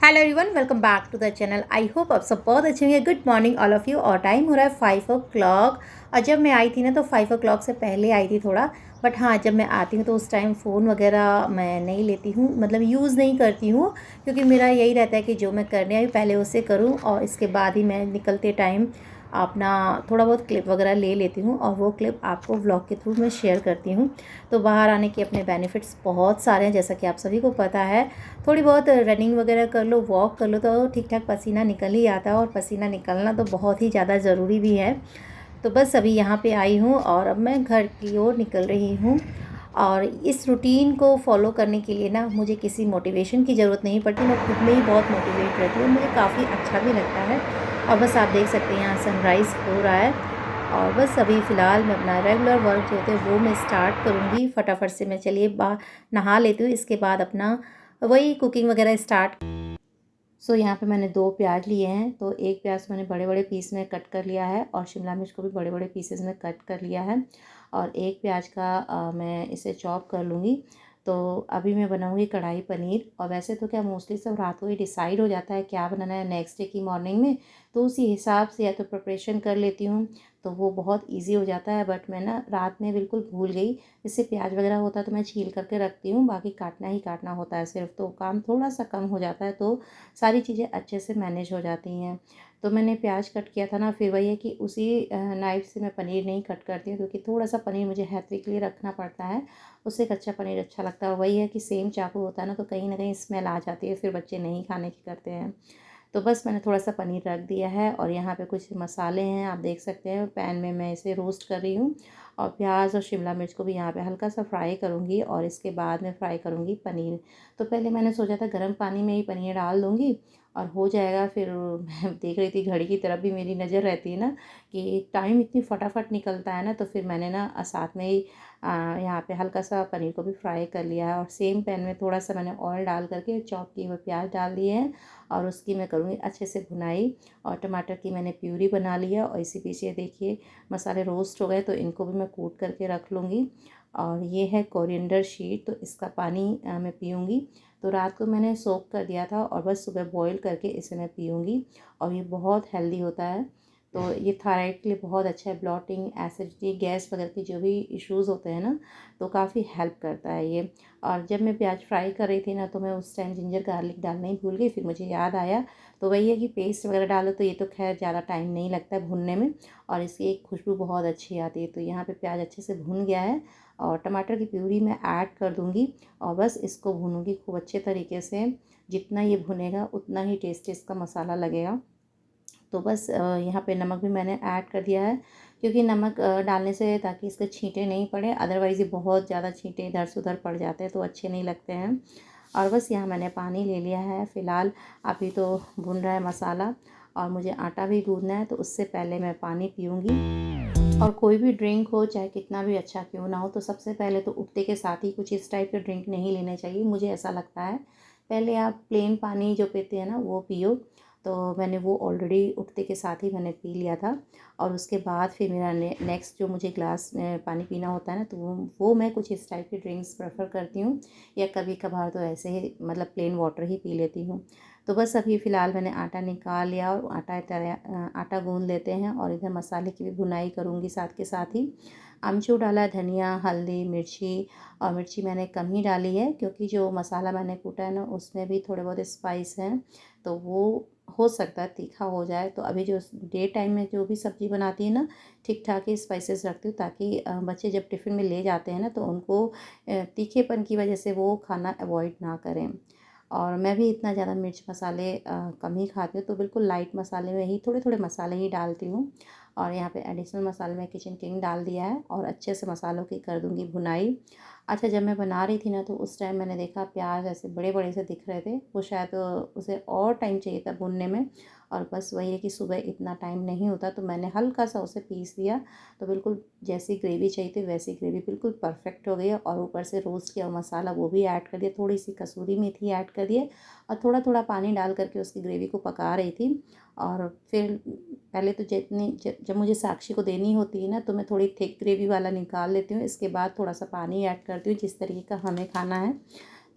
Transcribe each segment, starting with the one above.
Hello everyone, welcome back to the channel. I hope आप सब बहुत अच्छे होंगे। Good morning all of you. और टाइम हो रहा है 5 o'clock। और जब मैं आई थी ना तो 5 o'clock से पहले आई थी थोड़ा। बट हाँ, जब मैं आती हूँ तो उस टाइम फ़ोन वगैरह मैं नहीं लेती हूँ, मतलब यूज़ नहीं करती हूँ। क्योंकि मेरा यही रहता है कि जो मैं करने आई पहले उसे करूँ और इसके बाद ही मैं निकलते टाइम अपना थोड़ा बहुत क्लिप वगैरह ले लेती हूँ और वो क्लिप आपको व्लॉग के थ्रू मैं शेयर करती हूँ। तो बाहर आने के अपने बेनिफिट्स बहुत सारे हैं, जैसा कि आप सभी को पता है। थोड़ी बहुत रनिंग वगैरह कर लो, वॉक कर लो तो ठीक ठाक पसीना निकल ही आता है, और पसीना निकलना तो बहुत ही ज़्यादा ज़रूरी भी है। तो बस अभी यहाँ पे आई हूँ और अब मैं घर की ओर निकल रही हूँ। और इस रूटीन को फॉलो करने के लिए ना मुझे किसी मोटिवेशन की ज़रूरत नहीं पड़ती, मैं खुद में ही बहुत मोटिवेट रहती हूँ, मुझे काफ़ी अच्छा भी लगता है। और बस आप देख सकते हैं यहाँ सनराइज़ हो रहा है। और बस अभी फ़िलहाल मैं अपना रेगुलर वर्क जो होते हैं वो मैं स्टार्ट करूँगी फटाफट से। मैं चलिए नहा लेती हूँ, इसके बाद अपना वही कुकिंग वगैरह स्टार्ट। सो यहाँ पे मैंने 2 प्याज लिए हैं, तो एक प्याज मैंने बड़े बड़े पीस में कट कर लिया है और शिमला मिर्च को भी बड़े बड़े पीसेस में कट कर लिया है। और एक प्याज का मैं इसे चॉप कर लूँगी। तो अभी मैं बनाऊँगी कढ़ाई पनीर। और वैसे तो क्या मोस्टली सब रात को ही डिसाइड हो जाता है क्या बनाना है नेक्स्ट डे की मॉर्निंग में, तो उसी हिसाब से या तो प्रिपरेशन कर लेती हूँ, तो वो बहुत ईज़ी हो जाता है। बट मैं ना रात में बिल्कुल भूल गई। इससे प्याज वगैरह होता है तो मैं छील करके रखती हूँ, बाकी काटना ही काटना होता है सिर्फ, तो काम थोड़ा सा कम हो जाता है, तो सारी चीज़ें अच्छे से मैनेज हो जाती हैं। तो मैंने प्याज कट किया था ना, फिर वही है कि उसी नाइफ़ से मैं पनीर नहीं कट करती हूँ, क्योंकि थोड़ा-सा पनीर मुझे हेल्थ के लिए रखना पड़ता है, उससे कच्चा पनीर अच्छा लगता है। और वही है कि सेम चाकू होता है ना, तो कहीं न कहीं स्मेल आ जाती है, फिर बच्चे नहीं खाने की करते हैं। तो बस मैंने थोड़ा-सा पनीर रख दिया है और यहाँ पे कुछ मसाले हैं, आप देख सकते हैं पैन में मैं इसे रोस्ट कर रही हूँ। और प्याज और शिमला मिर्च को भी यहाँ पे हल्का सा फ्राई करूँगी और इसके बाद मैं फ्राई करूँगी पनीर। तो पहले मैंने सोचा था गर्म पानी में ही पनीर डाल दूँगी और हो जाएगा। फिर मैं देख रही थी घड़ी की तरफ भी मेरी नज़र रहती है ना, कि टाइम इतनी फटाफट निकलता है ना, तो फिर मैंने ना साथ में ही यहाँ पे हल्का सा पनीर को भी फ्राई कर लिया है। और सेम पैन में थोड़ा सा मैंने ऑयल डाल करके चॉप किए हुए प्याज डाल दिए हैं और उसकी मैं करूँगी अच्छे से भुनाई। और टमाटर की मैंने प्यूरी बना लिया और इसी पीछे देखिए मसाले रोस्ट हो गए, तो इनको भी मैं कूट करके रख लूँगी। और ये है कोरिएंडर शीट, तो इसका पानी मैं पीऊँगी। तो रात को मैंने सोक कर दिया था और बस सुबह बॉईल करके इसे मैं पीऊँगी। और ये बहुत हेल्दी होता है, तो ये थायराइड के लिए बहुत अच्छा है। ब्लॉटिंग, एसिडिटी, गैस वगैरह के जो भी इश्यूज़ होते हैं ना, तो काफ़ी हेल्प करता है ये। और जब मैं प्याज फ्राई कर रही थी ना, तो मैं उस टाइम जिंजर गार्लिक डालना ही भूल गई, फिर मुझे याद आया। तो वही है कि पेस्ट वगैरह डालो तो ये तो खैर ज़्यादा टाइम नहीं लगता है भुनने में, और इसकी एक खुशबू बहुत अच्छी आती है। तो यहाँ पे प्याज अच्छे से भुन गया है और टमाटर की प्यूरी मैं ऐड कर दूँगी और बस इसको भूनूँगी खूब अच्छे तरीके से। जितना ये भुनेगा उतना ही टेस्टी इसका मसाला लगेगा। तो बस यहाँ पे नमक भी मैंने ऐड कर दिया है, क्योंकि नमक डालने से ताकि इसके छींटे नहीं पड़े, अदरवाइज़ ये बहुत ज़्यादा छींटे इधर से उधर पड़ जाते हैं तो अच्छे नहीं लगते हैं। और बस यहाँ मैंने पानी ले लिया है फ़िलहाल। अभी तो भुन रहा है मसाला और मुझे आटा भी गूँदना है, तो उससे पहले मैं पानी पीऊँगी। और कोई भी ड्रिंक हो चाहे कितना भी अच्छा क्यों ना हो, तो सबसे पहले तो उठते के साथ ही कुछ इस टाइप के ड्रिंक नहीं लेने चाहिए, मुझे ऐसा लगता है। पहले आप प्लेन पानी जो पीते हैं ना वो पियो। तो मैंने वो ऑलरेडी उठते के साथ ही मैंने पी लिया था। और उसके बाद फिर मेरा नेक्स्ट जो मुझे ग्लास में पानी पीना होता है ना, तो वो मैं कुछ इस टाइप के ड्रिंक्स प्रेफर करती हूँ, या कभी कभार तो ऐसे ही मतलब प्लेन वाटर ही पी लेती हूँ। तो बस अभी फ़िलहाल मैंने आटा निकाल लिया और आटा गूँध लेते हैं। और इधर मसाले की भी भुनाई करूँगी साथ के साथ ही। अमचूर डाला, धनिया, हल्दी, मिर्ची। और मिर्ची मैंने कम ही डाली है, क्योंकि जो मसाला मैंने कूटा है ना उसमें भी थोड़े बहुत स्पाइस हैं, तो वो हो सकता है तीखा हो जाए। तो अभी जो डे टाइम में जो भी सब्ज़ी बनाती है ना, ठीक ठाक ही स्पाइसेस रखती हूँ, ताकि बच्चे जब टिफ़िन में ले जाते हैं ना, तो उनको तीखेपन की वजह से वो खाना अवॉइड ना करें। और मैं भी इतना ज़्यादा मिर्च मसाले कम ही खाती हूँ, तो बिल्कुल लाइट मसाले में ही थोड़े थोड़े मसाले ही डालती हूँ। और यहाँ पे एडिशनल मसाले में किचन किंग डाल दिया है और अच्छे से मसालों की कर दूँगी भुनाई। अच्छा, जब मैं बना रही थी ना, तो उस टाइम मैंने देखा प्याज ऐसे बड़े बड़े से दिख रहे थे, वो शायद उसे और टाइम चाहिए था भुनने में। और बस वही है कि सुबह इतना टाइम नहीं होता, तो मैंने हल्का सा उसे पीस दिया, तो बिल्कुल जैसी ग्रेवी चाहिए थी वैसी ग्रेवी बिल्कुल परफेक्ट हो गई। और ऊपर से रोस्ट किया हुआ मसाला वो भी ऐड कर दिया, थोड़ी सी कसूरी मेथी ऐड कर दिए और थोड़ा थोड़ा पानी डाल करके उसकी ग्रेवी को पका रही थी। और फिर पहले तो जब मुझे साक्षी को देनी होती है ना, तो मैं थोड़ी थिक ग्रेवी वाला निकाल लेती हूँ, इसके बाद थोड़ा सा पानी ऐड करती हूँ जिस तरीके का हमें खाना है।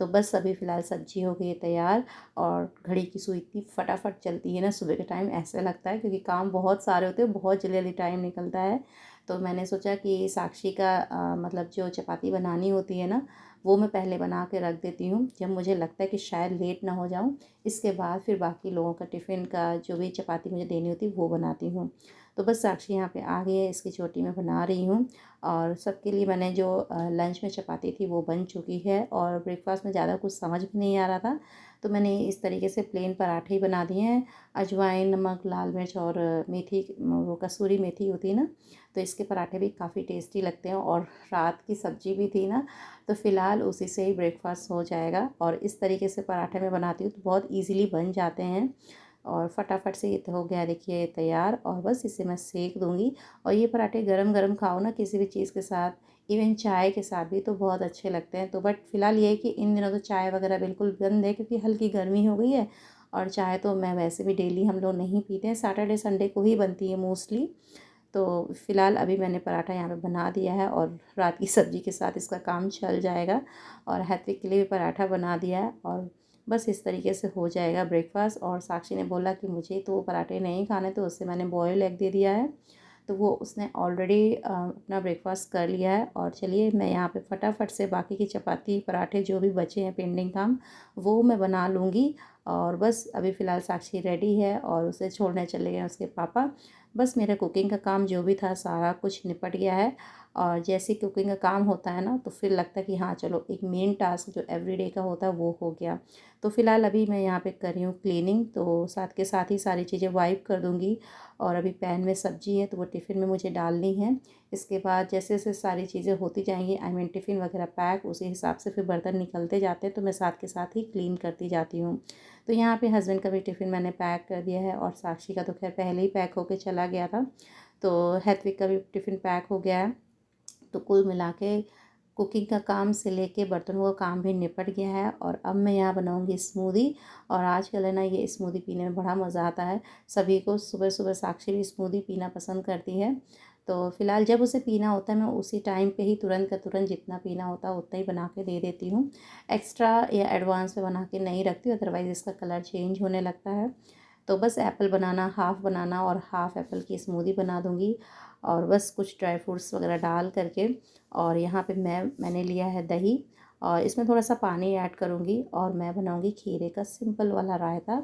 तो बस अभी फ़िलहाल सब्ज़ी हो गई है तैयार। और घड़ी की सुई इतनी फटाफट चलती है ना सुबह के टाइम, ऐसा लगता है क्योंकि काम बहुत सारे होते हैं, बहुत जल्दी जल्दी टाइम निकलता है। तो मैंने सोचा कि साक्षी का मतलब जो चपाती बनानी होती है ना, वो मैं पहले बना के रख देती हूँ, जब मुझे लगता है कि शायद लेट ना हो जाऊँ। इसके बाद फिर बाकी लोगों का टिफ़िन का जो भी चपाती मुझे देनी होती है वो बनाती हूँ। तो बस साक्षी यहाँ पे आ गई है, इसकी चोटी में बना रही हूँ। और सबके लिए मैंने जो लंच में चपाती थी वो बन चुकी है। और ब्रेकफास्ट में ज़्यादा कुछ समझ भी नहीं आ रहा था, तो मैंने इस तरीके से प्लेन पराठे ही बना दिए हैं। अजवाइन, नमक, लाल मिर्च और मेथी, वो कसूरी मेथी होती है ना, तो इसके पराठे भी काफ़ी टेस्टी लगते हैं। और रात की सब्ज़ी भी थी ना, तो फ़िलहाल उसी से ही ब्रेकफास्ट हो जाएगा। और इस तरीके से पराठे मैं बनाती हूँ तो बहुत ईज़िली बन जाते हैं। और फटाफट से ये तो हो गया देखिए तैयार, और बस इसे मैं सेक दूँगी। और ये पराठे गरम गरम खाओ ना किसी भी चीज़ के साथ, इवन चाय के साथ भी तो बहुत अच्छे लगते हैं। तो बट फ़िलहाल ये है कि इन दिनों तो चाय वगैरह बिल्कुल बंद है, क्योंकि हल्की गर्मी हो गई है। और चाय तो मैं वैसे भी डेली हम लोग नहीं पीते हैं, सैटरडे संडे को ही बनती है मोस्टली। तो फ़िलहाल अभी मैंने पराठा यहाँ पे बना दिया है, और रात की सब्ज़ी के साथ इसका काम चल जाएगा। और हैत्विक के लिए भी पराठा बना दिया है, और बस इस तरीके से हो जाएगा ब्रेकफास्ट। और साक्षी ने बोला कि मुझे तो पराठे नहीं खाने, तो उससे मैंने बॉयल एग दे दिया है। तो वो उसने ऑलरेडी अपना ब्रेकफास्ट कर लिया है। और चलिए मैं यहाँ पे फटाफट से बाकी की चपाती पराठे जो भी बचे हैं पेंडिंग काम, वो मैं बना लूँगी। और बस अभी फ़िलहाल साक्षी रेडी है और उसे छोड़ने चले गए हैं उसके पापा। बस मेरा कुकिंग का काम जो भी था सारा कुछ निपट गया है। और जैसे कुकिंग का काम होता है ना, तो फिर लगता है कि हाँ चलो एक मेन टास्क जो एवरीडे का होता है वो हो गया। तो फ़िलहाल अभी मैं यहाँ पे कर रही हूँ क्लीनिंग, तो साथ के साथ ही सारी चीज़ें वाइप कर दूँगी। और अभी पैन में सब्ज़ी है तो वो टिफ़िन में मुझे डालनी है। इसके बाद जैसे जैसे सारी चीज़ें होती जाएंगी, आई मीन टिफ़िन वगैरह पैक, उसी हिसाब से फिर बर्तन निकलते जाते हैं, तो मैं साथ के साथ ही क्लीन करती जाती हूँ। तो यहाँ पे हस्बैंड का भी टिफ़िन मैंने पैक कर दिया है, और साक्षी का तो खैर पहले ही पैक होके चला गया था। तो हैत्विक का भी टिफ़िन पैक हो गया है। तो कुल मिला के कुकिंग का काम से लेके बर्तनों का काम भी निपट गया है। और अब मैं यहाँ बनाऊँगी स्मूदी। और आजकल है ना ये स्मूदी पीने में बड़ा मज़ा आता है। सभी को सुबह सुबह साक्षी भी स्मूदी पीना पसंद करती है। तो फ़िलहाल जब उसे पीना होता है मैं उसी टाइम पे ही तुरंत का तुरंत जितना पीना होता है उतना ही बना के दे देती हूँ। एक्स्ट्रा या एडवांस में बना के नहीं रखती हूँ, अदरवाइज़ इसका कलर चेंज होने लगता है। तो बस एप्पल बनाना, हाफ़ बनाना, और हाफ़ एप्पल की स्मूदी बना दूँगी। और बस कुछ ड्राई फ्रूट्स वगैरह डाल करके। और यहाँ पे मैंने लिया है दही, और इसमें थोड़ा सा पानी ऐड करूँगी, और मैं बनाऊँगी खीरे का सिंपल वाला रायता।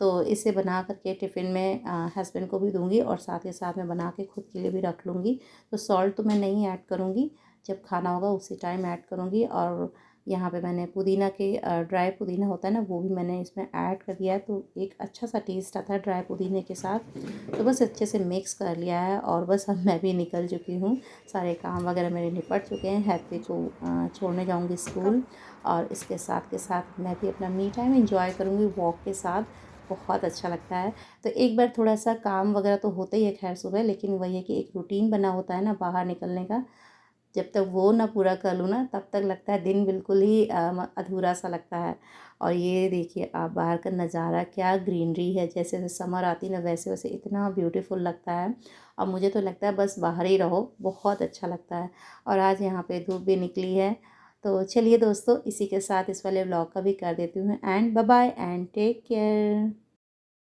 तो इसे बना करके टिफ़िन में हस्बैंड को भी दूँगी, और साथ ही साथ मैं बना के खुद के लिए भी रख लूँगी। तो सॉल्ट तो मैं नहीं ऐड करूँगी, जब खाना होगा उसी टाइम ऐड करूँगी। और यहाँ पे मैंने पुदीना के ड्राई पुदीना होता है ना, वो भी मैंने इसमें ऐड कर दिया है, तो एक अच्छा सा टेस्ट आता है ड्राई पुदीने के साथ। तो बस अच्छे से मिक्स कर लिया है, और बस अब मैं भी निकल चुकी हूँ। सारे काम वगैरह मेरे निपट चुके हैं। हैप्पी को छोड़ने जाऊँगी स्कूल, और इसके साथ के साथ मैं भी अपना मी टाइम एंजॉय करूँगी वॉक के साथ। बहुत अच्छा लगता है। तो एक बार थोड़ा-सा काम वगैरह तो होता ही है खैर सुबह, लेकिन वही है कि एक रूटीन बना होता है ना बाहर निकलने का, जब तक वो ना पूरा कर लूँ ना तब तक लगता है दिन बिल्कुल ही अधूरा सा लगता है। और ये देखिए आप बाहर का नज़ारा, क्या ग्रीनरी है, जैसे जैसे समर आती है ना वैसे वैसे इतना ब्यूटीफुल लगता है। और मुझे तो लगता है बस बाहर ही रहो, बहुत अच्छा लगता है। और आज यहाँ पे धूप भी निकली है। तो चलिए दोस्तों, इसी के साथ इस वाले व्लॉग का भी कर देती हूँ and bye bye and take care.